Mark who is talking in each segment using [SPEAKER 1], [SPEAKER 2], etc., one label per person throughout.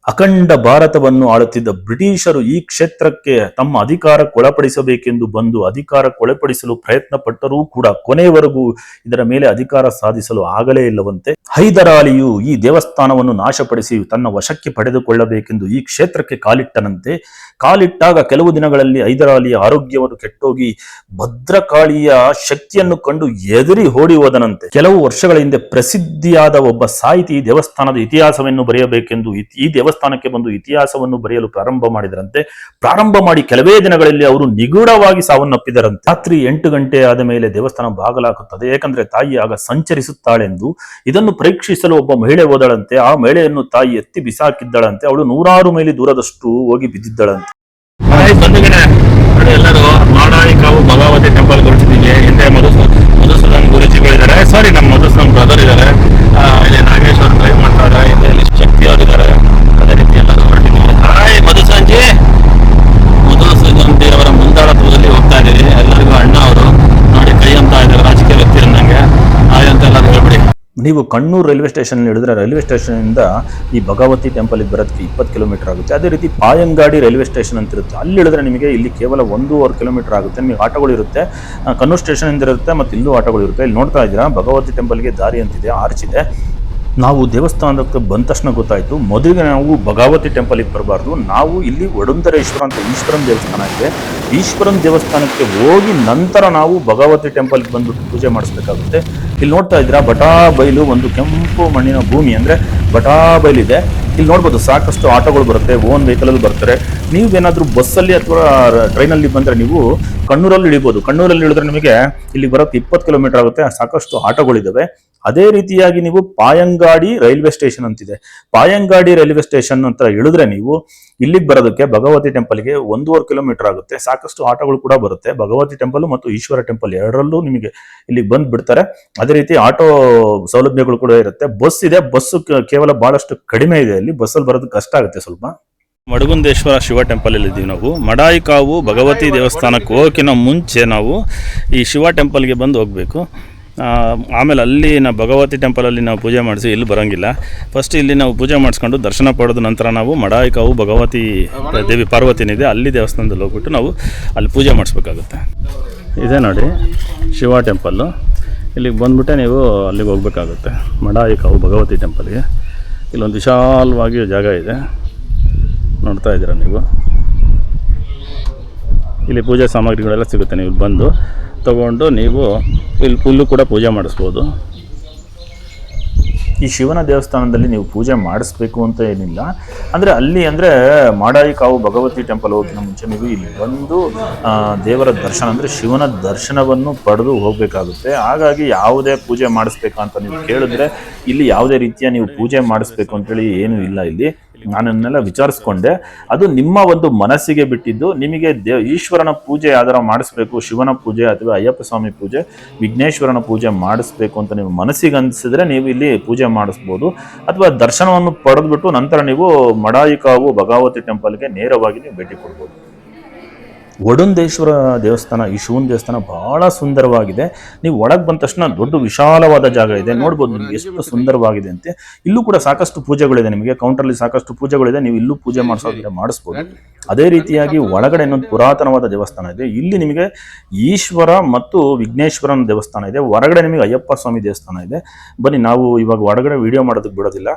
[SPEAKER 1] ಅಖಂಡ ಭಾರತವನ್ನು ಆಳುತ್ತಿದ್ದ ಬ್ರಿಟಿಷರು ಈ ಕ್ಷೇತ್ರಕ್ಕೆ ತಮ್ಮ ಅಧಿಕಾರಕ್ಕೊಳಪಡಿಸಬೇಕೆಂದು ಬಂದು ಅಧಿಕಾರಕ್ಕೊಳಪಡಿಸಲು ಪ್ರಯತ್ನ ಪಟ್ಟರೂ ಕೂಡ ಕೊನೆಯವರೆಗೂ ಇದರ ಮೇಲೆ ಅಧಿಕಾರ ಸಾಧಿಸಲು ಆಗಲೇ ಇಲ್ಲವಂತೆ. ಹೈದರಾಲಿಯು ಈ ದೇವಸ್ಥಾನವನ್ನು ನಾಶಪಡಿಸಿ ತನ್ನ ವಶಕ್ಕೆ ಪಡೆದುಕೊಳ್ಳಬೇಕೆಂದು ಈ ಕ್ಷೇತ್ರಕ್ಕೆ ಕಾಲಿಟ್ಟನಂತೆ. ಕಾಲಿಟ್ಟಾಗ ಕೆಲವು ದಿನಗಳಲ್ಲಿ ಹೈದರಾಲಿಯ ಆರೋಗ್ಯವನ್ನು ಕೆಟ್ಟೋಗಿ ಭದ್ರಕಾಳಿಯ ಶಕ್ತಿಯನ್ನು ಕಂಡು ಎದುರಿ ಓಡಿ ಹೋದನಂತೆ. ಕೆಲವು ವರ್ಷಗಳ ಹಿಂದೆ ಪ್ರಸಿದ್ಧಿಯಾದ ಒಬ್ಬ ಸಾಹಿತಿ ದೇವಸ್ಥಾನದ ಇತಿಹಾಸವನ್ನು ಬರೆಯಬೇಕೆಂದು ಈ ದೇವಸ್ಥಾನಕ್ಕೆ ಬಂದು ಇತಿಹಾಸವನ್ನು ಬರೆಯಲು ಪ್ರಾರಂಭ ಮಾಡಿದರಂತೆ. ಪ್ರಾರಂಭ ಮಾಡಿ ಕೆಲವೇ ದಿನಗಳಲ್ಲಿ ಅವರು ನಿಗೂಢವಾಗಿ ಸಾವನ್ನಪ್ಪಿದರಂತೆ. ರಾತ್ರಿ 8 ಗಂಟೆ ಆದ ಮೇಲೆ ದೇವಸ್ಥಾನ ಬಾಗಲಾಗುತ್ತದೆ, ಏಕೆಂದ್ರೆ ತಾಯಿ ಆಗ ಸಂಚರಿಸುತ್ತಾಳೆಂದು. ಇದನ್ನು ಪರೀಕ್ಷಿಸಲು ಒಬ್ಬ ಮಹಿಳೆ ಹೋದಳಂತೆ. ಆ ಮಹಿಳೆಯನ್ನು ತಾಯಿ ಎತ್ತಿ ಬಿಸಾಕಿದ್ದಳಂತೆ. ಅವಳು 100 ಮೈಲಿ ದೂರದಷ್ಟು ಹೋಗಿ ಬಿದ್ದಿದ್ದಳಂತೆ.
[SPEAKER 2] ಎಲ್ಲರೂ ಮಾಡಾಯಿಕಾವು ಭಗವತಿ ಟೆಂಪಲ್ ಗುರುತಿದ್ದೀವಿ. ಹಿಂದೆ ಮಧುಸೂದನ್ ಗುರುಜಿಗಳಿದ್ದಾರೆ, ಸಾರಿ ನಮ್ಮ ಮಧುಸೂದನ್ ಬ್ರದರ್ ಇದ್ದಾರೆ, ಇಲ್ಲಿ ನಾಗೇಶ್ವರ್ ಡ್ರೈವ್ ಮಾಡ್ತಾರೆ, ಇಲ್ಲಿ ಶಕ್ತಿ ಅವರಿದ್ದಾರೆ. ಅದೇ ರೀತಿ ಎಲ್ಲರೂ ಹೊರಟಿದ್ದೀವಿ. ಹಾಯ್ ಮಧುಸೂದನ್ ಜಿ, ಮಧುಸೂದನ್ ಜಿ ಅವರ ಮುಂದಾಳತ್ವದಲ್ಲಿ ಹೋಗ್ತಾ ಇದ್ದೀವಿ. ಎಲ್ಲರಿಗೂ ಅಣ್ಣ ಅವರು ನೋಡಿ ಕೈ ಅಂತ ಇದ್ದಾರೆ, ರಾಜಕೀಯ ವ್ಯಕ್ತಿ ಅಂದಂಗೆ ಹಾಯ್ ಅಂತ ಎಲ್ಲರೂ ಹೇಳ್ಬಿಡಿ.
[SPEAKER 1] ನೀವು ಕಣ್ಣೂರು ರೈಲ್ವೆ ಸ್ಟೇಷನ್ ಇಳಿದ್ರೆ ರೈಲ್ವೆ ಸ್ಟೇಷನ್ ಇಂದ ಈ ಭಗವತಿ ಟೆಂಪಲ್ ಬರೋದಕ್ಕೆ 20 ಕಿಲೋಮೀಟರ್ ಆಗುತ್ತೆ. ಅದೇ ರೀತಿ ಪಾಯಂಗಾಡಿ ರೈಲ್ವೆ ಸ್ಟೇಷನ್ ಅಂತ ಇರುತ್ತೆ, ಅಲ್ಲಿ ಇಳಿದ್ರೆ ನಿಮಗೆ ಇಲ್ಲಿ ಕೇವಲ 1.5 ಕಿಲೋಮೀಟರ್ ಆಗುತ್ತೆ. ನಿಮಗೆ ಆಟೋಗಳು ಇರುತ್ತೆ, ಕಣ್ಣೂರು ಸ್ಟೇಷನ್ ಇಂದ ಇರುತ್ತೆ, ಮತ್ತು ಇಲ್ಲೂ ಆಟೋಗಳು ಇರುತ್ತೆ. ಇಲ್ಲಿ ನೋಡ್ತಾ ಇದ್ದೀರಾ ಭಗವತಿ ಟೆಂಪಲ್ಗೆ ದಾರಿ ಅಂತಿದೆ, ಆರ್ಚ್ ಇದೆ. ನಾವು ದೇವಸ್ಥಾನಕ್ಕೆ ಬಂದ ತಕ್ಷಣ ಗೊತ್ತಾಯಿತು, ಮೊದಲಿಗೆ ನಾವು ಭಗವತಿ ಟೆಂಪಲ್ಗೆ ಬರಬಾರ್ದು, ನಾವು ಇಲ್ಲಿ ವಡುಂಧರೇಶ್ವರ ಅಂತ ಈಶ್ವರನ ದೇವಸ್ಥಾನ ಇದೆ, ಈಶ್ವರನ ದೇವಸ್ಥಾನಕ್ಕೆ ಹೋಗಿ ನಂತರ ನಾವು ಭಗವತಿ ಟೆಂಪಲ್ಗೆ ಬಂದ್ಬಿಟ್ಟು ಪೂಜೆ ಮಾಡಿಸ್ಬೇಕಾಗುತ್ತೆ. ಇಲ್ಲಿ ನೋಡ್ತಾ ಇದ್ದೀರಾ ಬಟಾ ಬೈಲು, ಒಂದು ಕೆಂಪು ಮಣ್ಣಿನ ಭೂಮಿ, ಅಂದರೆ ಬಟಾ ಬೈಲಿದೆ. ಇಲ್ಲಿ ನೋಡ್ಬೋದು ಸಾಕಷ್ಟು ಆಟೋಗಳು ಬರುತ್ತೆ, ಓನ್ ವೆಹಿಕಲಲ್ಲಿ ಬರ್ತಾರೆ. ನೀವೇನಾದರೂ ಬಸ್ಸಲ್ಲಿ ಅಥವಾ ಟ್ರೈನಲ್ಲಿ ಬಂದರೆ ನೀವು ಕಣ್ಣೂರಲ್ಲಿ ಇಳಿಬೋದು. ಕಣ್ಣೂರಲ್ಲಿ ಇಳಿದ್ರೆ ನಿಮಗೆ ಇಲ್ಲಿ ಬರೋಕ್ಕೆ 20 ಕಿಲೋಮೀಟರ್ ಆಗುತ್ತೆ, ಸಾಕಷ್ಟು ಆಟೋಗಳಿದ್ದಾವೆ. ಅದೇ ರೀತಿಯಾಗಿ ನೀವು ಪಾಯಂಗಾಡಿ ರೈಲ್ವೆ ಸ್ಟೇಷನ್ ಅಂತಿದೆ, ಪಾಯಂಗಾಡಿ ರೈಲ್ವೆ ಸ್ಟೇಷನ್ ಅಂತ ಇಳಿದ್ರೆ ನೀವು ಇಲ್ಲಿಗೆ ಬರೋದಕ್ಕೆ ಭಗವತಿ ಟೆಂಪಲ್ಗೆ 1.5 ಕಿಲೋಮೀಟರ್ ಆಗುತ್ತೆ. ಸಾಕಷ್ಟು ಆಟೋಗಳು ಕೂಡ ಬರುತ್ತೆ, ಭಗವತಿ ಟೆಂಪಲ್ ಮತ್ತು ಈಶ್ವರ ಟೆಂಪಲ್ ಎರಡರಲ್ಲೂ ನಿಮಗೆ ಇಲ್ಲಿಗೆ ಬಂದು ಬಿಡ್ತಾರೆ. ಅದೇ ರೀತಿ ಆಟೋ ಸೌಲಭ್ಯಗಳು ಕೂಡ ಇರುತ್ತೆ. ಬಸ್ ಇದೆ, ಬಸ್ಸು ಕೇವಲ ಬಹಳಷ್ಟು ಕಡಿಮೆ ಇದೆ, ಇಲ್ಲಿ ಬಸ್ಸಲ್ಲಿ ಬರೋದಕ್ಕೆ ಕಷ್ಟ ಆಗುತ್ತೆ ಸ್ವಲ್ಪ.
[SPEAKER 2] ಮಡಗುಂದೇಶ್ವರ ಶಿವ ಟೆಂಪಲ್ ಇದ್ದೀವಿ ನಾವು. ಮಡಾಯಿಕಾವು ಭಗವತಿ ದೇವಸ್ಥಾನಕ್ಕೆ ಹೋಗೋಕ್ಕಿಂತ ಮುಂಚೆ ನಾವು ಈ ಶಿವ ಟೆಂಪಲ್ಗೆ ಬಂದು ಹೋಗಬೇಕು. ಆಮೇಲೆ ಅಲ್ಲಿ ನಾವು ಭಗವತಿ ಟೆಂಪಲಲ್ಲಿ ನಾವು ಪೂಜೆ ಮಾಡಿಸಿ ಇಲ್ಲಿ ಬರೋಂಗಿಲ್ಲ. ಫಸ್ಟ್ ಇಲ್ಲಿ ನಾವು ಪೂಜೆ ಮಾಡಿಸ್ಕೊಂಡು ದರ್ಶನ ಪಡೆದ ನಂತರ ನಾವು ಮಡಾಯಿಕಾವು ಭಗವತಿ ದೇವಿ ಪಾರ್ವತಿನಿದೆ ಅಲ್ಲಿ ದೇವಸ್ಥಾನದಲ್ಲಿ ಹೋಗ್ಬಿಟ್ಟು ನಾವು ಅಲ್ಲಿ ಪೂಜೆ ಮಾಡಿಸ್ಬೇಕಾಗುತ್ತೆ. ಇದೆ ನೋಡಿ ಶಿವ ಟೆಂಪಲ್ಲು, ಇಲ್ಲಿಗೆ ಬಂದುಬಿಟ್ಟೆ ನೀವು ಅಲ್ಲಿಗೆ ಹೋಗ್ಬೇಕಾಗುತ್ತೆ ಮಡಾಯಿಕಾವು ಭಗವತಿ ಟೆಂಪಲ್ಗೆ. ಇಲ್ಲೊಂದು ವಿಶಾಲವಾಗಿ ಜಾಗ ಇದೆ, ನೋಡ್ತಾ ಇದ್ದೀರಾ ನೀವು. ಇಲ್ಲಿ ಪೂಜೆ ಸಾಮಗ್ರಿಗಳೆಲ್ಲ ಸಿಗುತ್ತೆ, ನೀವು ಬಂದು ತಗೊಂಡು ನೀವು ಇಲ್ಲಿ ಫುಲ್ಲು ಕೂಡ ಪೂಜೆ ಮಾಡಿಸ್ಬೋದು.
[SPEAKER 1] ಈ ಶಿವನ ದೇವಸ್ಥಾನದಲ್ಲಿ ನೀವು ಪೂಜೆ ಮಾಡಿಸ್ಬೇಕು ಅಂತ ಏನಿಲ್ಲ, ಅಂದರೆ ಅಲ್ಲಿ ಅಂದರೆ ಮಾಡಾಯಿಕಾವು ಭಗವತಿ ಟೆಂಪಲ್ ಹೋಗಿನ ಮುಂಚೆ ನೀವು ಇಲ್ಲಿ ಬಂದು ದೇವರ ದರ್ಶನ ಅಂದರೆ ಶಿವನ ದರ್ಶನವನ್ನು ಪಡೆದು ಹೋಗಬೇಕಾಗುತ್ತೆ. ಹಾಗಾಗಿ ಯಾವುದೇ ಪೂಜೆ ಮಾಡಿಸ್ಬೇಕಂತ ನೀವು ಕೇಳಿದ್ರೆ ಇಲ್ಲಿ ಯಾವುದೇ ರೀತಿಯ ನೀವು ಪೂಜೆ ಮಾಡಿಸ್ಬೇಕು ಅಂತೇಳಿ ಏನೂ ಇಲ್ಲ. ಇಲ್ಲಿ ನಾನನ್ನೆಲ್ಲ ವಿಚಾರಿಸ್ಕೊಂಡೆ, ಅದು ನಿಮ್ಮ ಒಂದು ಮನಸ್ಸಿಗೆ ಬಿಟ್ಟಿದ್ದು. ನಿಮಗೆ ಈಶ್ವರನ ಪೂಜೆ ಯಾವ್ದಾರ ಮಾಡಿಸ್ಬೇಕು, ಶಿವನ ಪೂಜೆ ಅಥವಾ ಅಯ್ಯಪ್ಪ ಸ್ವಾಮಿ ಪೂಜೆ, ವಿಘ್ನೇಶ್ವರನ ಪೂಜೆ ಮಾಡಿಸ್ಬೇಕು ಅಂತ ನೀವು ಮನಸ್ಸಿಗೆ ಅನಿಸಿದ್ರೆ ನೀವು ಇಲ್ಲಿ ಪೂಜೆ ಮಾಡಿಸ್ಬೋದು. ಅಥವಾ ದರ್ಶನವನ್ನು ಪಡೆದ್ಬಿಟ್ಟು ನಂತರ ನೀವು ಮಡಾಯಿಕಾವು ಭಗವತಿ ಟೆಂಪಲ್ಗೆ ನೇರವಾಗಿ ನೀವು ಭೇಟಿ ಕೊಡ್ಬೋದು. ವಡುಂಧೇಶ್ವರ ದೇವಸ್ಥಾನ, ಈ ಶಿವನ ದೇವಸ್ಥಾನ ಬಹಳ ಸುಂದರವಾಗಿದೆ. ನೀವು ಒಳಗೆ ಬಂದ ತಕ್ಷಣ ದೊಡ್ಡ ವಿಶಾಲವಾದ ಜಾಗ ಇದೆ, ನೋಡ್ಬೋದು ನಿಮ್ಗೆ ಎಷ್ಟು ಸುಂದರವಾಗಿದೆ ಅಂತೆ. ಇಲ್ಲೂ ಕೂಡ ಸಾಕಷ್ಟು ಪೂಜೆಗಳಿದೆ, ನಿಮಗೆ ಕೌಂಟರ್ಲಿ ಸಾಕಷ್ಟು ಪೂಜೆಗಳಿದೆ, ನೀವು ಇಲ್ಲೂ ಪೂಜೆ ಮಾಡಿಸ್ಬೋದು. ಅದೇ ರೀತಿಯಾಗಿ ಒಳಗಡೆ ಇನ್ನೊಂದು ಪುರಾತನವಾದ ದೇವಸ್ಥಾನ ಇದೆ. ಇಲ್ಲಿ ನಿಮಗೆ ಈಶ್ವರ ಮತ್ತು ವಿಘ್ನೇಶ್ವರನ ದೇವಸ್ಥಾನ ಇದೆ, ಹೊರಗಡೆ ನಿಮಗೆ ಅಯ್ಯಪ್ಪ ಸ್ವಾಮಿ ದೇವಸ್ಥಾನ ಇದೆ. ಬನ್ನಿ, ನಾವು ಇವಾಗ ಹೊರಗಡೆ ವಿಡಿಯೋ ಮಾಡೋದಕ್ಕೆ ಬಿಡೋದಿಲ್ಲ.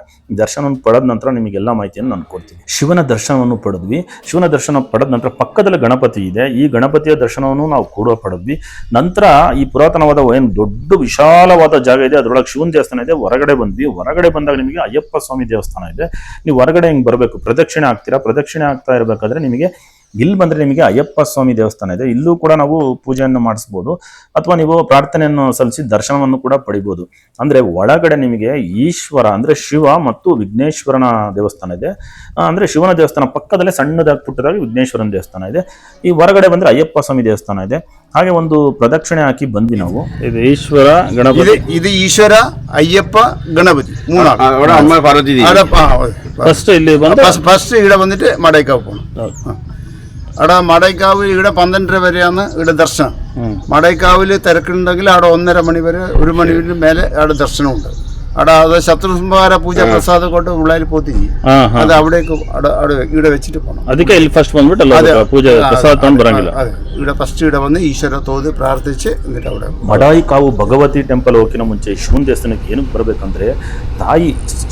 [SPEAKER 1] ದರ್ಶನವನ್ನು ಪಡೆದ ನಂತರ ನಿಮಗೆಲ್ಲ ಮಾಹಿತಿಯನ್ನು ನಾನು ಕೊಡ್ತೀನಿ. ಶಿವನ ದರ್ಶನವನ್ನು ಪಡೆದ್ವಿ. ಶಿವನ ದರ್ಶನ ಪಡೆದ ನಂತರ ಪಕ್ಕದಲ್ಲಿ ಗಣಪತಿ ಇದೆ, ಈ ಗಣಪತಿಯ ದರ್ಶನವನ್ನು ನಾವು ಕೂಡ ಪಡೆದ್ವಿ. ನಂತರ ಈ ಪುರಾತನವಾದ ಏನು ದೊಡ್ಡ ವಿಶಾಲವಾದ ಜಾಗ ಇದೆ, ಅದರೊಳಗೆ ಶಿವನ ದೇವಸ್ಥಾನ ಇದೆ. ಹೊರಗಡೆ ಬಂದ್ವಿ. ಹೊರಗಡೆ ಬಂದಾಗ ನಿಮಗೆ ಅಯ್ಯಪ್ಪ ಸ್ವಾಮಿ ದೇವಸ್ಥಾನ ಇದೆ. ನೀವು ಹೊರಗಡೆ ಹಿಂಗೆ ಬರಬೇಕು, ಪ್ರದಕ್ಷಿಣೆ ಆಗ್ತೀರಾ. ಪ್ರದಕ್ಷಿಣೆ ಆಗ್ತಾ ಇರಬೇಕಾದ್ರೆ ನಿಮಗೆ ಇಲ್ಲಿ ಬಂದರೆ ನಿಮಗೆ ಅಯ್ಯಪ್ಪ ಸ್ವಾಮಿ ದೇವಸ್ಥಾನ ಇದೆ, ಇಲ್ಲೂ ಕೂಡ ನಾವು ಪೂಜೆಯನ್ನು ಮಾಡಿಸ್ಬೋದು. ಅಥವಾ ನೀವು ಪ್ರಾರ್ಥನೆಯನ್ನು ಸಲ್ಲಿಸಿ ದರ್ಶನವನ್ನು ಕೂಡ ಪಡಿಬೋದು. ಅಂದರೆ ಒಳಗಡೆ ನಿಮಗೆ ಈಶ್ವರ ಅಂದರೆ ಶಿವ ಮತ್ತು ವಿಘ್ನೇಶ್ವರನ ದೇವಸ್ಥಾನ ಇದೆ. ಅಂದರೆ ಶಿವನ ದೇವಸ್ಥಾನ ಪಕ್ಕದಲ್ಲೇ ಸಣ್ಣದಾಗಿ ಪುಟ್ಟದಾಗಿ ವಿಘ್ನೇಶ್ವರನ ದೇವಸ್ಥಾನ ಇದೆ. ಈ ಹೊರಗಡೆ ಬಂದರೆ ಅಯ್ಯಪ್ಪ ಸ್ವಾಮಿ ದೇವಸ್ಥಾನ ಇದೆ. ಹಾಗೆ ಒಂದು ಪ್ರದಕ್ಷಿಣೆ ಹಾಕಿ ಬಂದ್ವಿ ನಾವು.
[SPEAKER 2] ಇದು ಈಶ್ವರ ಗಣಪತಿ,
[SPEAKER 3] ಇದು ಈಶ್ವರ ಅಯ್ಯಪ್ಪ ಗಣಪತಿ
[SPEAKER 2] ಅಮ್ಮ ಪಾರ್ವತಿ. ಫಸ್ಟ್ ಇಲ್ಲಿ
[SPEAKER 3] ഫസ്റ്റ് ഇവിടെ വന്നിട്ട് മടൈക്കാവ് പോകണം. അവിടെ മടൈക്കാവ് ഇവിടെ 12 വരെയാണ് ഇവിടെ ദർശനം. മടൈക്കാവിൽ തിരക്കുണ്ടെങ്കിൽ അവിടെ 1:30 മണി വരെ 1 മണി മേലെ അവിടെ ദർശനമുണ്ട്. அதை சத்ருசம்ஹார பூஜை பிரசாதம் கொண்டு உள்ளாரி போத்தி அது அப்படியே இட வச்சுட்டு போனோம்.
[SPEAKER 2] ಅದಕ್ಕೆ ಇಲ್ಲಿ ಫಸ್ಟ್ ಬಂದ್ಬಿಟ್ಟು ಅಲ್ಲ ಪೂಜೆ ಪ್ರಸಾದ ತಗೊಂಡು ಬರಂಗಿಲ್ಲ.
[SPEAKER 3] ಇಡ ಫಸ್ಟ್ ಇಡ ಬಂದು ಈಶ್ವರ ತೋದು ಪ್ರಾರ್ಥಿಸಿ അവിടെ
[SPEAKER 1] ಮಡಾಯಿ ಕಾವು ಭಗವತಿ ಟೆಂಪಲ್ ಹೋಗಿನ ಮುಂಚೆ ಶಿವನ ದೇವಸ್ಥಾನಕ್ಕೆ ಏನಕ್ಕೆ ಬರಬೇಕಂದ್ರೆ ತಾಯಿ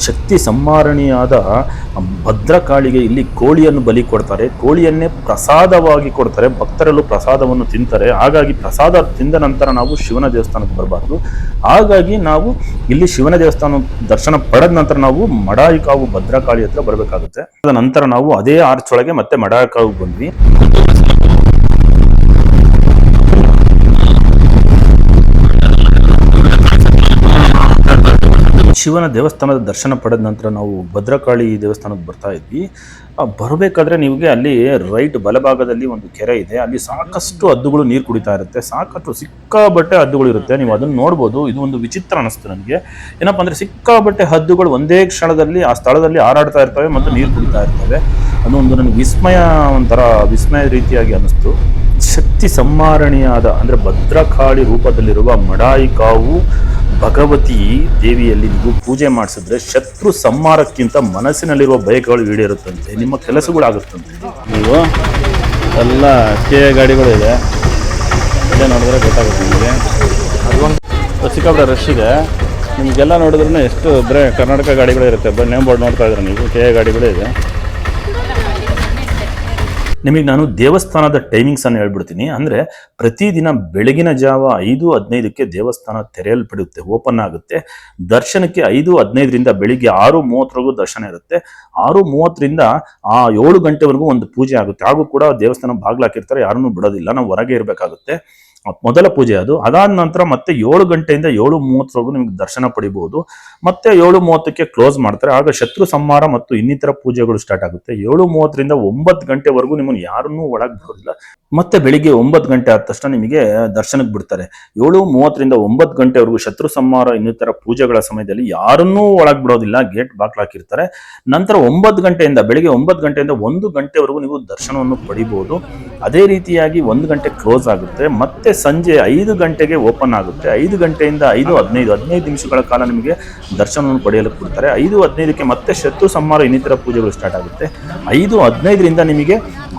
[SPEAKER 1] ಶಕ್ತಿ ಸಂಹಾರಣಿಯಾದ ಭದ್ರಕಾಳಿಗೆ ಇಲ್ಲಿ ಕೋಳಿಯನ್ನು ಬಲಿ ಕೊಡ್ತಾರೆ. ಕೋಳಿಯನ್ನೇ ಪ್ರಸಾದವಾಗಿ ಕೊಡ್ತಾರೆ, ಭಕ್ತರೆಲ್ಲೂ ಪ್ರಸಾದವನ್ನು ತಿಂತಾರೆ. ಹಾಗಾಗಿ ಪ್ರಸಾದ ತಿಂದ ನಂತರ ನಾವು ಶಿವನ ದೇವಸ್ಥಾನಕ್ಕೆ ಬರಬಾರ್ದು. ಹಾಗಾಗಿ ನಾವು ಇಲ್ಲಿ ಶಿವನ ದೇವಸ್ಥಾನ ದರ್ಶನ ಪಡೆದ ನಂತರ ನಾವು ಮಡಾಯಿ ಕಾವು ಭದ್ರಕಾಳಿ ಹತ್ರ ಬರಬೇಕಾಗುತ್ತೆ. ಅದ ನಂತರ ನಾವು ಅದೇ ಆರ್ಚ್ ಒಳಗೆ ಮತ್ತೆ ಮಡಾಯಿ ಕಾವು ಬಂದ್ವಿ. ಶಿವನ ದೇವಸ್ಥಾನದ ದರ್ಶನ ಪಡೆದ ನಂತರ ನಾವು ಭದ್ರಕಾಳಿ ದೇವಸ್ಥಾನಕ್ಕೆ ಬರ್ತಾ ಇದ್ವಿ. ಬರಬೇಕಾದ್ರೆ ನಿಮಗೆ ಅಲ್ಲಿ ರೈಟ್ ಬಲಭಾಗದಲ್ಲಿ ಒಂದು ಕೆರೆ ಇದೆ. ಅಲ್ಲಿ ಸಾಕಷ್ಟು ಹದ್ದುಗಳು ನೀರು ಕುಡಿತಾ ಇರುತ್ತೆ. ಸಾಕಷ್ಟು ಸಿಕ್ಕಾಬಟ್ಟೆ ಹದ್ದುಗಳು ಇರುತ್ತೆ. ನೀವು ಅದನ್ನು ನೋಡ್ಬೋದು. ಇದು ಒಂದು ವಿಚಿತ್ರ ಅನಿಸ್ತು ನನಗೆ. ಏನಪ್ಪ ಅಂದರೆ ಸಿಕ್ಕಾಬಟ್ಟೆ ಹದ್ದುಗಳು ಒಂದೇ ಕ್ಷಣದಲ್ಲಿ ಆ ಸ್ಥಳದಲ್ಲಿ ಹಾರಾಡ್ತಾ ಇರ್ತವೆ ಮತ್ತು ನೀರು ಕುಡಿತಾ ಇರ್ತವೆ. ಅದೊಂದು ನನಗೆ ವಿಸ್ಮಯ, ಒಂಥರ ವಿಸ್ಮಯ ರೀತಿಯಾಗಿ ಅನ್ನಿಸ್ತು. ಶಕ್ತಿ ಸಂಹಾರಣಿಯಾದ ಅಂದರೆ ಭದ್ರಕಾಳಿ ರೂಪದಲ್ಲಿರುವ ಮಡಾಯಿ ಕಾವು ಭಗವತಿ ದೇವಿಯಲ್ಲಿ ನೀವು ಪೂಜೆ ಮಾಡಿಸಿದ್ರೆ ಶತ್ರು ಸಂಹಾರಕ್ಕಿಂತ ಮನಸ್ಸಿನಲ್ಲಿರುವ ಬಯಕೆಗಳು ಈಡೇರುತ್ತಂತೆ, ನಿಮ್ಮ ಕೆಲಸಗಳಾಗುತ್ತಂತೆ.
[SPEAKER 2] ನೀವು ಎಲ್ಲ ಗಾಡಿಗಳು ಇದೆ, ಅದೇ ನೋಡಿದ್ರೆ ಗೊತ್ತಾಗುತ್ತೆ ನಿಮಗೆ. ಅದೊಂದು ಸಿಕ್ಕಾಪಟ್ಟೆ ರಶ್ ಇದೆ. ನಿಮಗೆಲ್ಲ ನೋಡಿದ್ರೂ ಎಷ್ಟು ಬರೀ ಕರ್ನಾಟಕ ಗಾಡಿಗಳು ಇರುತ್ತೆ. ನೇಮ್ ಬೋರ್ಡ್ ನೋಡ್ತಾ ಇದ್ರೆ ನೀವು ಗಾಡಿಗಳೇ ಇದೆ.
[SPEAKER 1] ನಿಮಗೆ ನಾನು ದೇವಸ್ಥಾನದ ಟೈಮಿಂಗ್ಸನ್ನು ಹೇಳ್ಬಿಡ್ತೀನಿ. ಅಂದರೆ ಪ್ರತಿದಿನ ಬೆಳಗಿನ ಜಾವ 5:15ಕ್ಕೆ ದೇವಸ್ಥಾನ ತೆರೆಯಲ್ಪಡುತ್ತೆ, ಓಪನ್ ಆಗುತ್ತೆ. ದರ್ಶನಕ್ಕೆ 5:15ರಿಂದ ಬೆಳಿಗ್ಗೆ 6:30ವರೆಗೂ ದರ್ಶನ ಇರುತ್ತೆ. 6:30ರಿಂದ 7 ಗಂಟೆವರೆಗೂ ಒಂದು ಪೂಜೆ ಆಗುತ್ತೆ. ಹಾಗೂ ಕೂಡ ದೇವಸ್ಥಾನ ಬಾಗಿಲು ಹಾಕಿರ್ತಾರೆ, ಯಾರನ್ನೂ ಬಿಡೋದಿಲ್ಲ, ನಾವು ಹೊರಗೆ ಇರಬೇಕಾಗುತ್ತೆ. ಮೊದಲ ಪೂಜೆ ಅದು. ಅದಾದ ನಂತರ ಮತ್ತೆ 7 ಗಂಟೆಯಿಂದ 7:30ವರೆಗೂ ನಿಮ್ಗೆ ದರ್ಶನ ಪಡಿಬಹುದು. ಮತ್ತೆ 7:30ಕ್ಕೆ ಕ್ಲೋಸ್ ಮಾಡ್ತಾರೆ. ಆಗ ಶತ್ರು ಸಂಹಾರ ಮತ್ತು ಇನ್ನಿತರ ಪೂಜೆಗಳು ಸ್ಟಾರ್ಟ್ ಆಗುತ್ತೆ. 7:30ರಿಂದ 9 ಗಂಟೆವರೆಗೂ ನಿಮ್ಮನ್ನು ಯಾರನ್ನೂ ಒಳಗೆ ಬಿಡೋದಿಲ್ಲ. ಮತ್ತೆ ಬೆಳಿಗ್ಗೆ 9 ಗಂಟೆ ಆದ ತಕ್ಷಣ ನಿಮಗೆ ದರ್ಶನಕ್ಕೆ ಬಿಡ್ತಾರೆ. 7:30ರಿಂದ 9 ಗಂಟೆವರೆಗೂ ಶತ್ರು ಸಂಹಾರ ಇನ್ನಿತರ ಪೂಜೆಗಳ ಸಮಯದಲ್ಲಿ ಯಾರನ್ನೂ ಒಳಗೆ ಬಿಡೋದಿಲ್ಲ, ಗೇಟ್ ಬಾಕ್ಲು ಹಾಕಿರ್ತಾರೆ. ನಂತರ 9 ಗಂಟೆಯಿಂದ ಬೆಳಿಗ್ಗೆ 9 ಗಂಟೆಯಿಂದ 1 ಗಂಟೆವರೆಗೂ ನೀವು ದರ್ಶನವನ್ನು ಪಡಿಬಹುದು. ಅದೇ ರೀತಿಯಾಗಿ 1 ಗಂಟೆ ಕ್ಲೋಸ್ ಆಗುತ್ತೆ. ಮತ್ತೆ ಸಂಜೆ 5 ಗಂಟೆಗೆ ಓಪನ್ ಆಗುತ್ತೆ. 5 ಗಂಟೆಯಿಂದ 5:15 ನಿಮಿಷಗಳ ಕಾಲ ನಿಮಗೆ ದರ್ಶನವನ್ನು ಪಡೆಯಲು ಕೊಡ್ತಾರೆ. 5:15ಕ್ಕೆ ಮತ್ತೆ ಶತ್ರು ಸಂಹಾರ ಇನ್ನಿತರ ಪೂಜೆಗಳು ಸ್ಟಾರ್ಟ್ ಆಗುತ್ತೆ. 5:15ರಿಂದ ನಿಮಗೆ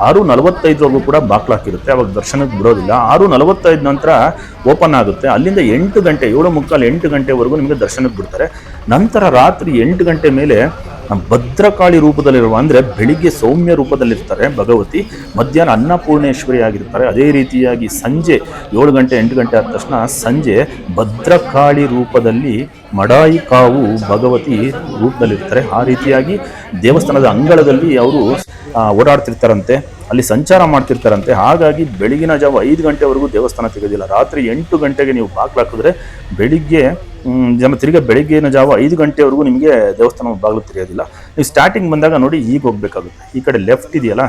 [SPEAKER 1] 6:45ವರೆಗೂ ಕೂಡ ಬಾಕ್ಲು ಹಾಕಿರುತ್ತೆ, ಅವಾಗ ದರ್ಶನಕ್ಕೆ ಬಿಡೋದಿಲ್ಲ. 6:45 ನಂತರ ಓಪನ್ ಆಗುತ್ತೆ. ಅಲ್ಲಿಂದ 8 ಗಂಟೆ 7:45 8 ಗಂಟೆವರೆಗೂ ನಿಮಗೆ ದರ್ಶನಕ್ಕೆ ಬಿಡ್ತಾರೆ. ನಂತರ ರಾತ್ರಿ 8 ಗಂಟೆ ಮೇಲೆ ಭದ್ರಕಾಳಿ ರೂಪದಲ್ಲಿರುವ, ಅಂದರೆ ಬೆಳಿಗ್ಗೆ ಸೌಮ್ಯ ರೂಪದಲ್ಲಿರ್ತಾರೆ ಭಗವತಿ, ಮಧ್ಯಾಹ್ನ ಅನ್ನಪೂರ್ಣೇಶ್ವರಿ ಆಗಿರ್ತಾರೆ. ಅದೇ ರೀತಿಯಾಗಿ ಸಂಜೆ 7 ಗಂಟೆ 8 ಗಂಟೆ ಆದ ತಕ್ಷಣ ಸಂಜೆ ಭದ್ರಕಾಳಿ ರೂಪದಲ್ಲಿ ಮಡಾಯಿ ಕಾವು ಭಗವತಿ ರೂಪದಲ್ಲಿರ್ತಾರೆ. ಆ ರೀತಿಯಾಗಿ ದೇವಸ್ಥಾನದ ಅಂಗಳದಲ್ಲಿ ಅವರು ಓಡಾಡ್ತಿರ್ತಾರಂತೆ, ಅಲ್ಲಿ ಸಂಚಾರ ಮಾಡ್ತಿರ್ತಾರಂತೆ. ಹಾಗಾಗಿ ಬೆಳಗಿನ ಜಾವ 5 ಗಂಟೆವರೆಗೂ ದೇವಸ್ಥಾನ ತೆಗೆದಿಲ್ಲ. ರಾತ್ರಿ 8 ಗಂಟೆಗೆ ನೀವು ಬಾಗಿಲು ಹಾಕಿದ್ರೆ ಬೆಳಿಗ್ಗೆ ತಿರುಗಿ ಬೆಳಿಗ್ಗಿನ ಜಾವ 5 ಗಂಟೆವರೆಗೂ ನಿಮಗೆ ದೇವಸ್ಥಾನ ಬಾಗಿಲು ತೆರೆಯೋದಿಲ್ಲ. ನೀವು ಸ್ಟಾರ್ಟಿಂಗ್ ಬಂದಾಗ ನೋಡಿ, ಈಗ ಹೋಗ್ಬೇಕಾಗುತ್ತೆ. ಈ ಕಡೆ ಲೆಫ್ಟ್ ಇದೆಯಲ್ಲ,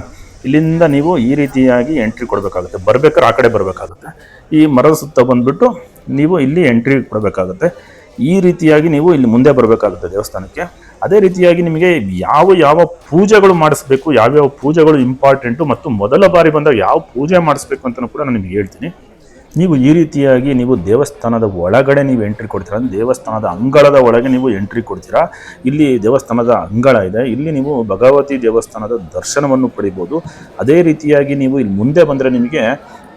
[SPEAKER 1] ಇಲ್ಲಿಂದ ನೀವು ಈ ರೀತಿಯಾಗಿ ಎಂಟ್ರಿ ಕೊಡಬೇಕಾಗುತ್ತೆ. ಬರ್ಬೇಕಾದ್ರೆ ಆ ಕಡೆ ಬರಬೇಕಾಗುತ್ತೆ. ಈ ಮರದ ಸುತ್ತ ಬಂದ್ಬಿಟ್ಟು ನೀವು ಇಲ್ಲಿ ಎಂಟ್ರಿ ಕೊಡಬೇಕಾಗುತ್ತೆ. ಈ ರೀತಿಯಾಗಿ ನೀವು ಇಲ್ಲಿ ಮುಂದೆ ಬರಬೇಕಾಗುತ್ತೆ ದೇವಸ್ಥಾನಕ್ಕೆ. ಅದೇ ರೀತಿಯಾಗಿ ನಿಮಗೆ ಯಾವ ಪೂಜೆಗಳು ಮಾಡಿಸ್ಬೇಕು, ಯಾವ್ಯಾವ ಪೂಜೆಗಳು ಇಂಪಾರ್ಟೆಂಟು, ಮತ್ತು ಮೊದಲ ಬಾರಿ ಬಂದಾಗ ಯಾವ ಪೂಜೆ ಮಾಡಿಸ್ಬೇಕು ಅಂತಲೂ ಕೂಡ ನಾನು ನಿಮಗೆ ಹೇಳ್ತೀನಿ. ನೀವು ಈ ರೀತಿಯಾಗಿ ನೀವು ದೇವಸ್ಥಾನದ ಒಳಗಡೆ ನೀವು ಎಂಟ್ರಿ ಕೊಡ್ತೀರಾ, ದೇವಸ್ಥಾನದ ಅಂಗಳದ ಒಳಗೆ ನೀವು ಎಂಟ್ರಿ ಕೊಡ್ತೀರಾ. ಇಲ್ಲಿ ದೇವಸ್ಥಾನದ ಅಂಗಳ ಇದೆ, ಇಲ್ಲಿ ನೀವು ಭಗವತಿ ದೇವಸ್ಥಾನದ ದರ್ಶನವನ್ನು ಪಡಿಬೋದು. ಅದೇ ರೀತಿಯಾಗಿ ನೀವು ಇಲ್ಲಿ ಮುಂದೆ ಬಂದರೆ ನಿಮಗೆ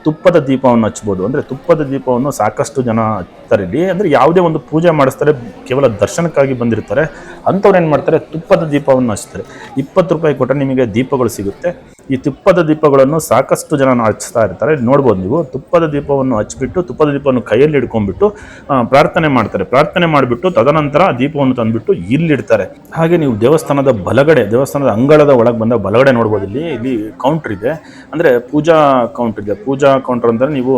[SPEAKER 1] ತುಪ್ಪದ ದೀಪವನ್ನು ಹಚ್ಬೋದು. ಅಂದರೆ ತುಪ್ಪದ ದೀಪವನ್ನು ಸಾಕಷ್ಟು ಜನ ಹಚ್ತಾರೆ ಇಲ್ಲಿ. ಅಂದರೆ ಯಾವುದೇ ಒಂದು ಪೂಜೆ ಮಾಡಿಸ್ತಾರೆ, ಕೇವಲ ದರ್ಶನಕ್ಕಾಗಿ ಬಂದಿರ್ತಾರೆ, ಅಂಥವ್ರು ಏನು ಮಾಡ್ತಾರೆ, ತುಪ್ಪದ ದೀಪವನ್ನು ಹಚ್ತಾರೆ. 20 ರೂಪಾಯಿ ಕೊಟ್ಟರೆ ನಿಮಗೆ ದೀಪಗಳು ಸಿಗುತ್ತೆ. ಈ ತುಪ್ಪದ ದೀಪಗಳನ್ನು ಸಾಕಷ್ಟು ಜನ ಹಚ್ತಾ ಇರ್ತಾರೆ. ನೋಡ್ಬೋದು ನೀವು. ತುಪ್ಪದ ದೀಪವನ್ನು ಹಚ್ಬಿಟ್ಟು ತುಪ್ಪದ ದೀಪವನ್ನು ಕೈಯಲ್ಲಿ ಹಿಡ್ಕೊಂಡ್ಬಿಟ್ಟು ಪ್ರಾರ್ಥನೆ ಮಾಡ್ತಾರೆ. ಪ್ರಾರ್ಥನೆ ಮಾಡಿಬಿಟ್ಟು ತದನಂತರ ದೀಪವನ್ನು ತಂದುಬಿಟ್ಟು ಇಲ್ಲಿಡ್ತಾರೆ. ಹಾಗೆ ನೀವು ದೇವಸ್ಥಾನದ ಬಲಗಡೆ, ದೇವಸ್ಥಾನದ ಅಂಗಳದ ಒಳಗೆ ಬಂದಾಗ ಬಲಗಡೆ ನೋಡ್ಬೋದು, ಇಲ್ಲಿ ಕೌಂಟರ್ ಇದೆ. ಅಂದರೆ ಪೂಜಾ ಕೌಂಟರ್ ಇದೆ. ಪೂಜಾ ಕೌಂಟರ್ ಅಂದರೆ ನೀವು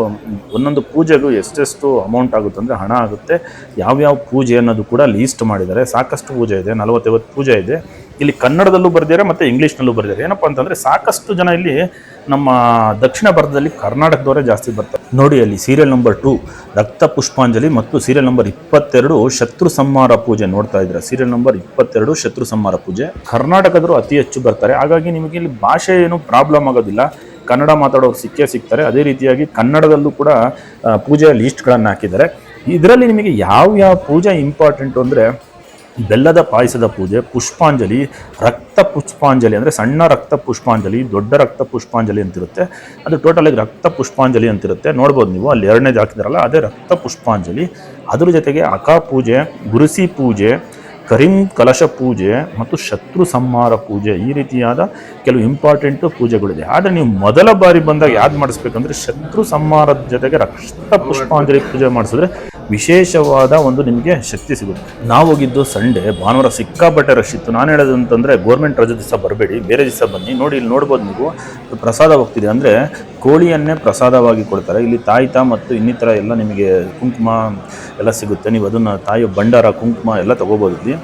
[SPEAKER 1] ಒಂದೊಂದು ಪೂಜೆಗೂ ಎಷ್ಟೆಷ್ಟು ಅಮೌಂಟ್ ಆಗುತ್ತೆ ಅಂದರೆ ಹಣ ಆಗುತ್ತೆ, ಯಾವ್ಯಾವ ಪೂಜೆ ಅನ್ನೋದು ಕೂಡ ಲೀಸ್ಟ್ ಮಾಡಿದ್ದಾರೆ. ಸಾಕಷ್ಟು ಪೂಜೆ ಇದೆ, 40-50 ಪೂಜೆ ಇದೆ. ಇಲ್ಲಿ ಕನ್ನಡದಲ್ಲೂ ಬರೆದಿದ್ದಾರೆ ಮತ್ತು ಇಂಗ್ಲೀಷ್ನಲ್ಲೂ ಬರೆದಿದ್ದಾರೆ. ಏನಪ್ಪ ಅಂತಂದರೆ ಸಾಕಷ್ಟು ಜನ ಇಲ್ಲಿ ನಮ್ಮ ದಕ್ಷಿಣ ಭಾರತದಲ್ಲಿ ಕರ್ನಾಟಕದವರೇ ಜಾಸ್ತಿ ಬರ್ತಾರೆ. ನೋಡಿ, ಅಲ್ಲಿ ಸೀರಿಯಲ್ ನಂಬರ್ 2 ರಕ್ತ ಪುಷ್ಪಾಂಜಲಿ ಮತ್ತು ಸೀರಿಯಲ್ ನಂಬರ್ 22 ಶತ್ರು ಸಂಹಾರ ಪೂಜೆ ನೋಡ್ತಾ ಇದ್ದಾರೆ. ಸೀರಿಯಲ್ ನಂಬರ್ 22 ಶತ್ರು ಸಂಹಾರ ಪೂಜೆ. ಕರ್ನಾಟಕದವರು ಅತಿ ಹೆಚ್ಚು ಬರ್ತಾರೆ. ಹಾಗಾಗಿ ನಿಮಗೆ ಇಲ್ಲಿ ಭಾಷೆ ಏನು ಪ್ರಾಬ್ಲಮ್ ಆಗೋದಿಲ್ಲ, ಕನ್ನಡ ಮಾತಾಡೋರು ಸಿಕ್ಕೇ ಸಿಗ್ತಾರೆ. ಅದೇ ರೀತಿಯಾಗಿ ಕನ್ನಡದಲ್ಲೂ ಕೂಡ ಪೂಜೆಯ ಲೀಸ್ಟ್ಗಳನ್ನು ಹಾಕಿದ್ದಾರೆ. ಇದರಲ್ಲಿ ನಿಮಗೆ ಯಾವ ಪೂಜೆ ಇಂಪಾರ್ಟೆಂಟು ಅಂದರೆ ಬೆಲ್ಲದ ಪಾಯಸದ ಪೂಜೆ, ಪುಷ್ಪಾಂಜಲಿ, ರಕ್ತ ಪುಷ್ಪಾಂಜಲಿ ಅಂದರೆ ಸಣ್ಣ ರಕ್ತ ಪುಷ್ಪಾಂಜಲಿ, ದೊಡ್ಡ ರಕ್ತ ಪುಷ್ಪಾಂಜಲಿ ಅಂತಿರುತ್ತೆ. ಅದು ಟೋಟಲಾಗಿ ರಕ್ತ ಪುಷ್ಪಾಂಜಲಿ ಅಂತಿರುತ್ತೆ. ನೋಡ್ಬೋದು ನೀವು ಅಲ್ಲಿ ಎರಡನೇದು ಹಾಕಿದಾರಲ್ಲ ಅದೇ ರಕ್ತ ಪುಷ್ಪಾಂಜಲಿ. ಅದ್ರ ಜೊತೆಗೆ ಅಕಾ ಪೂಜೆ, ಗುರುಸಿ ಪೂಜೆ, ಕರಿಂ ಕಲಶ ಪೂಜೆ ಮತ್ತು ಶತ್ರು ಸಂಹಾರ ಪೂಜೆ, ಈ ರೀತಿಯಾದ ಕೆಲವು ಇಂಪಾರ್ಟೆಂಟ್ ಪೂಜೆಗಳಿದೆ. ಆದರೆ ನೀವು ಮೊದಲ ಬಾರಿ ಬಂದಾಗ ಯಾವ್ದು ಮಾಡಿಸ್ಬೇಕಂದ್ರೆ ಶತ್ರು ಸಂಹಾರದ ಜೊತೆಗೆ ರಕ್ತ ಪುಷ್ಪಾಂಜಲಿ ಪೂಜೆ ಮಾಡಿಸಿದ್ರೆ ವಿಶೇಷವಾದ ಒಂದು ನಿಮಗೆ ಶಕ್ತಿ ಸಿಗುತ್ತೆ. ನಾವು ಹೋಗಿದ್ದು ಸಂಡೇ, ಭಾನುವಾರ ಸಿಕ್ಕಾಪಟ್ಟೆ ರಶ್ ಇತ್ತು. ನಾನು ಹೇಳೋದು ಅಂತಂದರೆ ಗೌರ್ಮೆಂಟ್ ರಜೆ ದಿವಸ ಬರಬೇಡಿ, ಬೇರೆ ದಿವಸ ಬನ್ನಿ. ನೋಡಿ ಇಲ್ಲಿ ನೋಡ್ಬೋದು ನೀವು ಪ್ರಸಾದ ಹೋಗ್ತಿದೆ ಅಂದರೆ ಕೋಳಿಯನ್ನೇ ಪ್ರಸಾದವಾಗಿ ಕೊಡ್ತಾರೆ. ಇಲ್ಲಿ ತಾಯಿತ ಮತ್ತು ಇನ್ನಿತರ ಎಲ್ಲ ನಿಮಗೆ ಕುಂಕುಮ ಎಲ್ಲ ಸಿಗುತ್ತೆ. ನೀವು ಅದನ್ನು ತಾಯಿಯ ಭಂಡಾರ ಕುಂಕುಮ ಎಲ್ಲ ತಗೋಬೋದು. ಇಲ್ಲಿ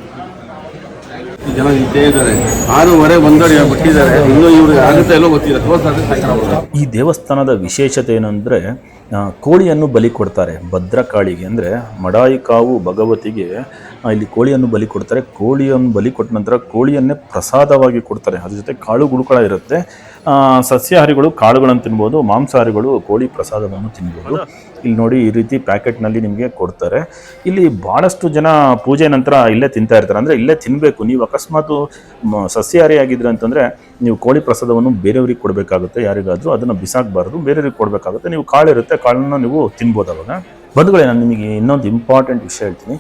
[SPEAKER 3] ಜನ ಇದ್ದೇ ಇದ್ದಾರೆ. 6:30 ಬಂದವರು ಬಿಟ್ಟಿದ್ದಾರೆ. ಇನ್ನೂ ಇವ್ರಿಗೆ ಆಗುತ್ತೆ ಎಲ್ಲೋ ಗೊತ್ತಿಲ್ಲ.
[SPEAKER 1] ಈ ದೇವಸ್ಥಾನದ ವಿಶೇಷತೆ ಏನಂದರೆ ಕೋಳಿಯನ್ನು ಬಲಿ ಕೊಡ್ತಾರೆ ಭದ್ರಕಾಳಿಗೆ, ಅಂದರೆ ಮಡಾಯಿಕಾವು ಭಗವತಿಗೆ ಇಲ್ಲಿ ಕೋಳಿಯನ್ನು ಬಲಿ ಕೊಡ್ತಾರೆ. ಕೋಳಿಯನ್ನು ಬಲಿ ಕೊಟ್ಟ ನಂತರ ಕೋಳಿಯನ್ನೇ ಪ್ರಸಾದವಾಗಿ ಕೊಡ್ತಾರೆ. ಅದ್ರ ಜೊತೆ ಕಾಳುಗಳು ಕೂಡ ಇರುತ್ತೆ. ಸಸ್ಯಾಹಾರಿಗಳು ಕಾಳುಗಳನ್ನು ತಿನ್ಬೋದು, ಮಾಂಸಾಹಾರಿಗಳು ಕೋಳಿ ಪ್ರಸಾದವನ್ನು ತಿನ್ಬೋದು. ಇಲ್ಲಿ ನೋಡಿ ಈ ರೀತಿ ಪ್ಯಾಕೆಟ್ನಲ್ಲಿ ನಿಮಗೆ ಕೊಡ್ತಾರೆ. ಇಲ್ಲಿ ಭಾಳಷ್ಟು ಜನ ಪೂಜೆ ನಂತರ ಇಲ್ಲೇ ತಿಂತಾ ಇರ್ತಾರೆ. ಅಂದರೆ ಇಲ್ಲೇ ತಿನ್ನಬೇಕು. ನೀವು ಅಕಸ್ಮಾತ್ ಸಸ್ಯಾಹಾರಿ ಆಗಿದ್ರೆ ಅಂತಂದರೆ ನೀವು ಕೋಳಿ ಪ್ರಸಾದವನ್ನು ಬೇರೆಯವ್ರಿಗೆ ಕೊಡಬೇಕಾಗುತ್ತೆ. ಯಾರಿಗಾದರೂ ಅದನ್ನು ಬಿಸಾಕಬಾರ್ದು, ಬೇರೆಯವ್ರಿಗೆ ಕೊಡಬೇಕಾಗುತ್ತೆ. ನೀವು ಕಾಳಿರುತ್ತೆ, ಕಾಳನ್ನು ನೀವು ತಿನ್ಬೋದು. ಅವಾಗ ಬಂಧುಗಳೇ, ನಾನು ನಿಮಗೆ ಇನ್ನೊಂದು ಇಂಪಾರ್ಟೆಂಟ್ ವಿಷಯ ಹೇಳ್ತೀನಿ.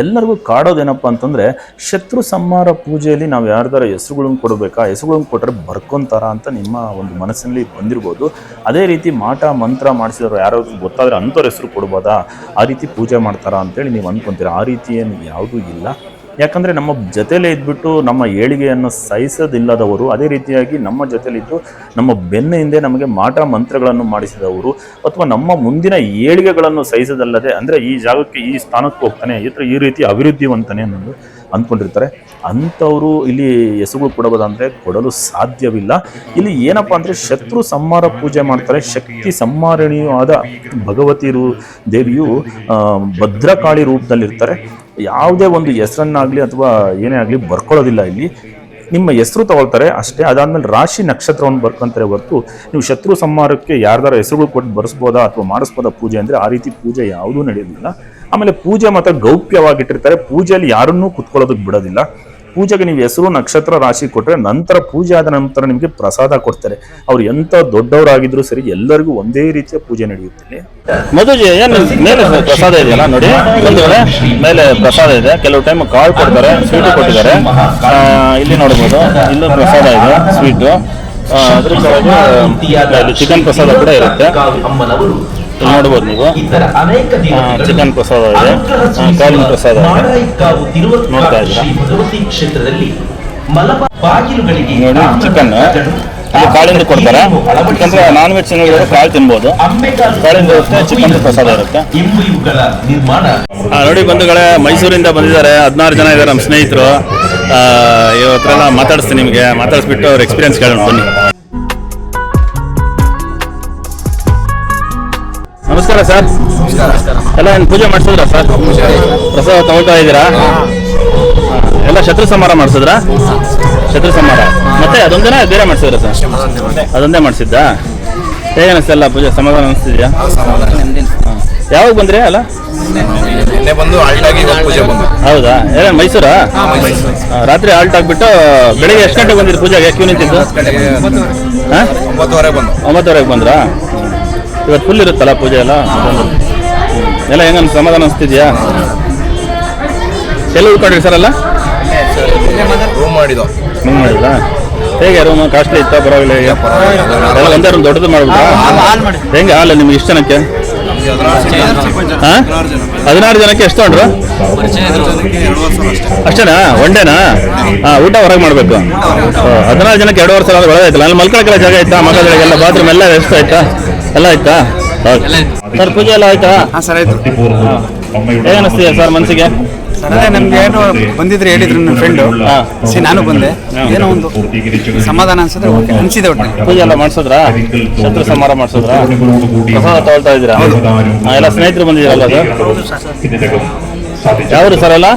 [SPEAKER 1] ಎಲ್ಲರಿಗೂ ಕಾಡೋದೇನಪ್ಪ ಅಂತಂದರೆ ಶತ್ರು ಸಂಹಾರ ಪೂಜೆಯಲ್ಲಿ ನಾವು ಯಾರ್ದಾರ ಹೆಸರುಗಳನ್ನು ಕೊಡಬೇಕಾ, ಹೆಸರುಗಳನ್ನು ಕೊಟ್ಟರೆ ಬರ್ಕೊಂತಾರ ಅಂತ ನಿಮ್ಮ ಒಂದು ಮನಸ್ಸಿನಲ್ಲಿ ಬಂದಿರ್ಬೋದು. ಅದೇ ರೀತಿ ಮಾಟ ಮಂತ್ರ ಮಾಡಿಸಿದವರು ಯಾರಾದ್ರೂ ಗೊತ್ತಾದರೆ ಅಂಥವ್ರ ಹೆಸರು ಕೊಡ್ಬೋದಾ, ಆ ರೀತಿ ಪೂಜೆ ಮಾಡ್ತಾರಾ ಅಂತೇಳಿ ನೀವು ಅಂದ್ಕೊತೀರ. ಆ ರೀತಿ ಏನು ಯಾವುದೂ ಇಲ್ಲ. ಯಾಕಂದರೆ ನಮ್ಮ ಜೊತೆಲೇ ಇದ್ಬಿಟ್ಟು ನಮ್ಮ ಏಳಿಗೆಯನ್ನು ಸಹಿಸೋದಿಲ್ಲದವರು, ಅದೇ ರೀತಿಯಾಗಿ ನಮ್ಮ ಜೊತೆಲಿದ್ದು ನಮ್ಮ ಬೆನ್ನ ಹಿಂದೆ ನಮಗೆ ಮಾಟ ಮಂತ್ರಗಳನ್ನು ಮಾಡಿಸಿದವರು, ಅಥವಾ ನಮ್ಮ ಮುಂದಿನ ಏಳಿಗೆಗಳನ್ನು ಸಹಿಸೋದಲ್ಲದೆ ಅಂದರೆ ಈ ಜಾಗಕ್ಕೆ ಈ ಸ್ಥಾನಕ್ಕೆ ಹೋಗ್ತಾನೆ ಈ ರೀತಿ ಅಭಿವೃದ್ಧಿವಂತನೇ ಅನ್ನೋದು ಅಂದ್ಕೊಂಡಿರ್ತಾರೆ. ಅಂಥವರು ಇಲ್ಲಿ ಹೆಸರುಗಳು ಕೊಡಬಹುದಂದರೆ ಕೊಡಲು ಸಾಧ್ಯವಿಲ್ಲ. ಇಲ್ಲಿ ಏನಪ್ಪ ಅಂದರೆ ಶತ್ರು ಸಂಹಾರ ಪೂಜೆ ಮಾಡ್ತಾರೆ. ಶಕ್ತಿ ಸಂಹಾರಣಿಯೂ ಆದ ಭಗವತಿ ದೇವಿಯು ಭದ್ರಕಾಳಿ ರೂಪದಲ್ಲಿರ್ತಾರೆ. ಯಾವುದೇ ಒಂದು ಹೆಸರನ್ನಾಗಲಿ ಅಥವಾ ಏನೇ ಆಗಲಿ ಬರ್ಕೊಳ್ಳೋದಿಲ್ಲ. ಇಲ್ಲಿ ನಿಮ್ಮ ಹೆಸರು ತಗೊಳ್ತಾರೆ ಅಷ್ಟೇ. ಅದಾದಮೇಲೆ ರಾಶಿ ನಕ್ಷತ್ರವನ್ನು ಬರ್ಕೊಂತಾರೆ ಹೊರತು ನೀವು ಶತ್ರು ಸಂಹಾರಕ್ಕೆ ಯಾರ್ದಾರ ಹೆಸರುಗಳು ಕೊಟ್ಟು ಬರೆಸ್ಬೋದಾ ಅಥವಾ ಮಾಡಿಸ್ಬೋದಾ ಪೂಜೆ ಅಂದರೆ ಆ ರೀತಿ ಪೂಜೆ ಯಾವುದೂ ನಡೆಯೋದಿಲ್ಲ. ಆಮೇಲೆ ಪೂಜೆ ಮಾತ್ರ ಗೌಪ್ಯವಾಗಿಟ್ಟಿರ್ತಾರೆ. ಪೂಜೆಯಲ್ಲಿ ಯಾರನ್ನೂ ಕುತ್ಕೊಳ್ಳೋದಕ್ಕೆ ಬಿಡೋದಿಲ್ಲ. ಪೂಜೆಗೆ ನೀವು ಹೆಸರು ನಕ್ಷತ್ರ ರಾಶಿ ಕೊಟ್ಟರೆ ನಂತರ ಪೂಜೆ ಆದ ನಂತರ ನಿಮಗೆ ಪ್ರಸಾದ ಕೊಡ್ತಾರೆ. ಅವ್ರು ಎಂಥ ದೊಡ್ಡವರಾಗಿದ್ರು ಸರಿ ಎಲ್ಲರಿಗೂ ಒಂದೇ ರೀತಿಯ ಪೂಜೆ ನಡೆಯುತ್ತೆ.
[SPEAKER 2] ಮಧುಜಿ ಏನು ಮೇಲೆ ಪ್ರಸಾದ ಇದೆಯಲ್ಲ ನೋಡಿ, ಮೇಲೆ ಪ್ರಸಾದ ಇದೆ. ಕೆಲವು ಟೈಮ್ ಕಾಳು ಕೊಡ್ತಾರೆ, ಸ್ವೀಟು ಕೊಟ್ಟಿದ್ದಾರೆ. ಇಲ್ಲಿ ನೋಡ್ಬೋದು, ಇಲ್ಲೂ ಪ್ರಸಾದ ಇದೆ ಸ್ವೀಟು. ಅದ್ರ ಸಲುವಾಗಿ ಚಿಕನ್ ಪ್ರಸಾದ ಕೂಡ ಇರುತ್ತೆ. ನೋಡ್ಬೋದು ನೀವು, ಚಿಕನ್ ಪ್ರಸಾದ ಇದೆ, ಕಾಲಿನ ಪ್ರಸಾದ ಇದೆ, ನೋಡ್ತಾ ಇದ್ದೀರಾ. ನೋಡಿ ಚಿಕನ್ ಅಲ್ಲಿ ಕಾಳಿಂದ ಕೊಡ್ತಾರೆ. ಯಾಕಂದ್ರೆ ನಾನ್ ವೆಜ್ ಚೆನ್ನಾಗಿರೋ ಕಾಳು ತಿನ್ಬೋದು. ಕಾಳಿಂದ ಇರುತ್ತೆ, ಚಿಕನ್ ಪ್ರಸಾದ ಇರುತ್ತೆ. ನೋಡಿ ಬಂಧುಗಳೇ, ಮೈಸೂರಿಂದ ಬಂದಿದ್ದಾರೆ. 16 ಜನ ಇದ್ದಾರೆ ನಮ್ಮ ಸ್ನೇಹಿತರು. ಇವತ್ತೆಲ್ಲ ಮಾತಾಡಿಸ್ತೀನಿ ನಿಮಗೆ. ಮಾತಾಡಿಸ್ಬಿಟ್ಟು ಅವ್ರ ಎಕ್ಸ್ಪೀರಿಯನ್ಸ್ ಕೇಳೋಣ ಬನ್ನಿ. ನಮಸ್ಕಾರ ಸರ್. ಎಲ್ಲ ಏನು ಪೂಜೆ ಮಾಡಿಸಿದ್ರಾ ಸರ್? ಪ್ರಸಾದ ತಗೊಳ್ತಾ ಇದ್ದೀರಾ? ಎಲ್ಲ ಶತ್ರು ಸಂಹಾರ ಮಾಡಿಸಿದ್ರಾ? ಶತ್ರು ಸಂಹಾರ ಮತ್ತೆ ಅದೊಂದೇ ಬೇರೆ ಮಾಡಿಸಿದ್ರ ಸರ್? ಅದೊಂದೇ ಮಾಡಿಸಿದ್ದಾ? ಹೇಗೆ ಅನಿಸ್ತಲ್ಲ ಪೂಜೆ? ಸಮಾಧಾನ ಅನಿಸ್ತಿದ್ಯಾ? ಯಾವಾಗ ಬಂದ್ರಿ? ಅಲ್ಲ ಹೌದಾ? ಏನ ಮೈಸೂರಾ? ರಾತ್ರಿ ಹಾಲ್ಟ್ ಆಗ್ಬಿಟ್ಟು ಬೆಳಿಗ್ಗೆ ಎಷ್ಟು ಗಂಟೆಗೆ ಬಂದಿರಿ ಪೂಜೆಗೆ? ಕ್ಯೂ ನಿಂತಿದ್ದು 9:30ಗೆ ಬಂದ್ರಾ? ಇವತ್ತು ಫುಲ್ ಇರುತ್ತಲ್ಲ ಪೂಜೆ ಎಲ್ಲ? ಎಲ್ಲ ಹೆಂಗ ಸಮಾಧಾನ ಅನಿಸ್ತಿದ್ಯಾ? ಎಲ್ಲಿ ಉಳ್ಕೊಂಡ್ರಿ ಸರ್? ಅಲ್ಲ ರೂಮ್ ಮಾಡಿದ್ರಾ? ಹೇಗೆ ರೂಮ್ ಕಾಸ್ಟ್ಲಿ ಇತ್ತ? ಪರವಾಗಿಲ್ಲ. ಎಲ್ಲ ಒಂದೇ ರೂಮ್ ದೊಡ್ಡದು ಮಾಡ್ಬಿಟ್ರಾ? ಹೆಂಗೆ ಹಾಲು ನಿಮ್ಗೆ ಇಷ್ಟು ಜನಕ್ಕೆ? 16 ಜನಕ್ಕೆ ಎಷ್ಟು ತೊಗೊಂಡ್ರು? ಅಷ್ಟೇನಾ? ಒನ್-ಡೇನಾ? ಊಟ ಹೊರಗೆ ಮಾಡಬೇಕು. 16 ಜನಕ್ಕೆ 2 ವರ್ಷ ಒಳಗೆ ಆಯ್ತಲ್ಲ? ಅಲ್ಲಿ ಮಲ್ಕೊಳಕ್ಕೆಲ್ಲ ಜಾಗ ಆಯ್ತಾ? ಮಕ್ಕಳಿಗೆಲ್ಲ ಬಾತ್ರೂಮ್ ಎಲ್ಲ ಎಷ್ಟು ಆಯ್ತಾ? ಎಲ್ಲ ಆಯ್ತಾ? ಸರ್ ಪೂಜೆ ಎಲ್ಲ ಆಯ್ತಾ?
[SPEAKER 4] ಸರ್ ಆಯ್ತು.
[SPEAKER 2] ಹೇಗೆ ಅನಿಸ್ತಿದೆ ಸರ್ ಮನಸ್ಸಿಗೆ?
[SPEAKER 4] ನಮ್ಗೆ ಏನು ಬಂದಿದ್ರೆ ಹೇಳಿದ್ರು ನನ್ನ ಫ್ರೆಂಡು, ನಾನು ಬಂದೆ. ಏನೋ ಒಂದು ಸಮಾಧಾನ ಅನ್ಸಿದ್ರೆ ಓಕೆ ಅನ್ಸಿದೆ. ಒಟ್ಟು
[SPEAKER 2] ಪೂಜೆ ಎಲ್ಲ ಮಾಡಿಸಿದ್ರಾ? ಶತ್ರು ಸಂಹಾರ ಮಾಡಿಸಿದ್ರಾ? ಪ್ರಸಾದ ತಗೊಳ್ತಾ ಇದ್ದೀರಾ? ಎಲ್ಲ ಸ್ನೇಹಿತರು ಬಂದಿದ್ದೀರಲ್ಲ? ಅದು ಯಾವರು ಸರ್? ಎಲ್ಲ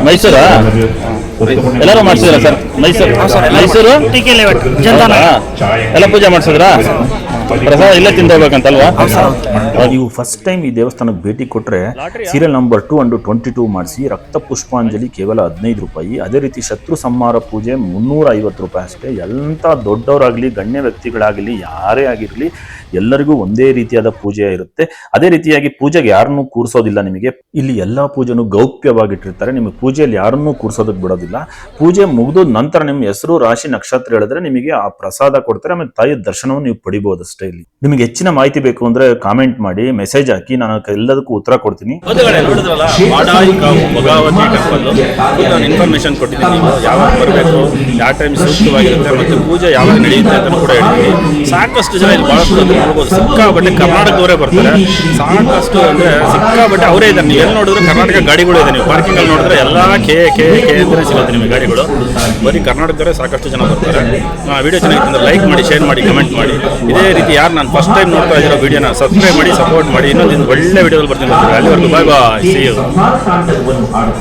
[SPEAKER 2] ಮೈಸೂರಾ? ಎಲ್ಲರೂ ಮಾಡಿಸಿದ್ರಾ ಸರ್? ಮೈಸೂರು ಎಲ್ಲ ಪೂಜೆ ಮಾಡಿಸಿದ್ರಾ? ಪ್ರಸಾದ ಇಲ್ಲೇ ತಿಂದೋಗ್ಬೇಕಂತಲ್ವಾ?
[SPEAKER 1] ನೀವು ಫಸ್ಟ್ ಟೈಮ್ ಈ ದೇವಸ್ಥಾನಕ್ಕೆ ಭೇಟಿ ಕೊಟ್ಟರೆ ಸೀರಿಯಲ್ ನಂಬರ್ 2 ಅಂಡ್ 22 ಮಾಡಿಸಿ ರಕ್ತ ಪುಷ್ಪಾಂಜಲಿ ಕೇವಲ 15 ರೂಪಾಯಿ. ಅದೇ ರೀತಿ ಶತ್ರು ಸಂಹಾರ ಪೂಜೆ 350 ರೂಪಾಯಿ ಅಷ್ಟೇ. ಎಂಥ ದೊಡ್ಡವರಾಗಲಿ ಗಣ್ಯ ವ್ಯಕ್ತಿಗಳಾಗಲಿ ಯಾರೇ ಆಗಿರಲಿ ಎಲ್ಲರಿಗೂ ಒಂದೇ ರೀತಿಯಾದ ಪೂಜೆ ಇರುತ್ತೆ. ಅದೇ ರೀತಿಯಾಗಿ ಪೂಜೆಗೆ ಯಾರನ್ನೂ ಕೂರಿಸೋದಿಲ್ಲ. ನಿಮಗೆ ಇಲ್ಲಿ ಎಲ್ಲ ಪೂಜೆನೂ ಗೌಪ್ಯವಾಗಿಟ್ಟಿರ್ತಾರೆ. ನಿಮಗೆ ಪೂಜೆಯಲ್ಲಿ ಯಾರನ್ನೂ ಕೂರಿಸೋದಕ್ಕೆ ಬಿಡೋದಿಲ್ಲ. ಪೂಜೆ ಮುಗಿದ ನಂತರ ನಿಮ್ಮ ಹೆಸರು ರಾಶಿ ನಕ್ಷತ್ರ ಹೇಳಿದ್ರೆ ನಿಮಗೆ ಆ ಪ್ರಸಾದ ಕೊಡ್ತಾರೆ. ಆಮೇಲೆ ತಾಯಿಯ ದರ್ಶನವನ್ನು ನೀವು ಪಡಿಬಹುದು ಅಷ್ಟೇ. ಇಲ್ಲಿ ನಿಮಗೆ ಹೆಚ್ಚಿನ ಮಾಹಿತಿ ಬೇಕು ಅಂದ್ರೆ ಕಾಮೆಂಟ್ ಮಾಡಿ, ಮೆಸೇಜ್ ಹಾಕಿ, ನಾನು ಎಲ್ಲದಕ್ಕೂ ಉತ್ತರ ಕೊಡ್ತೀನಿ.
[SPEAKER 2] ಇನ್ಫಾರ್ಮೇಶನ್ ಕೊಟ್ಟಿದ್ದೀನಿ. ನೀವು ಯಾವಾಗ ಬರಬೇಕು, ಯಾವ ಟೈಮ್ ಸೂಕ್ತವಾಗಿರುತ್ತೆ ಮತ್ತು ಪೂಜೆ ಯಾವಾಗ ನಡೆಯುತ್ತೆ ಅಂತ ಕೂಡ ಹೇಳ್ತೀನಿ. ಸಾಕಷ್ಟು ಜನ ಇಲ್ಲಿ ಬಹಳಷ್ಟು ನೋಡ್ಬೋದು. ಸಿಕ್ಕಾಬಟ್ಟೆ ಕರ್ನಾಟಕದವರೇ ಬರ್ತಾರೆ. ಸಾಕಷ್ಟು ಅಂದ್ರೆ ಸಿಕ್ಕಾಬಟ್ಟೆ ಅವರೇ ಇದ್ದಾರೆ. ನೀವು ಎಲ್ಲಿ ನೋಡಿದ್ರು ಕರ್ನಾಟಕ ಗಾಡಿಗಳು ಇದೆ. ನೀವು ಪಾರ್ಕಿಂಗ್ ಅಲ್ಲಿ ನೋಡಿದ್ರೆ ಎಲ್ಲ ಕೆ ಅಂತಲೇ ಸಿಗುತ್ತೆ ನಿಮಗೆ ಗಾಡಿಗಳು. ಬರೀ ಕರ್ನಾಟಕದವರೇ ಸಾಕಷ್ಟು ಜನ ಬರ್ತಾರೆ. ವಿಡಿಯೋ ಚೆನ್ನಾಗಿತ್ತು ಲೈಕ್ ಮಾಡಿ, ಶೇರ್ ಮಾಡಿ, ಕಮೆಂಟ್ ಮಾಡಿ. ಇದೇ ರೀತಿ ಯಾರು ನಾನು ಫಸ್ಟ್ ಟೈಮ್ ನೋಡ್ತಾ ಇದ್ದೀರೋ ವಿಡಿಯೋನ ಸಬ್ಸ್ಕ್ರೈಬ್ ಮಾಡಿ, ಸಪೋರ್ಟ್ ಮಾಡಿ. ಇನ್ನೊಂದು ಒಳ್ಳೆ ವಿಡಿಯೋದಲ್ಲಿ ಬರ್ತೀನಿ. ಅಲ್ಲಿವರೆಗೂ ಬಾಯ್ ಬಾಯ್, ಸಿ ಯು.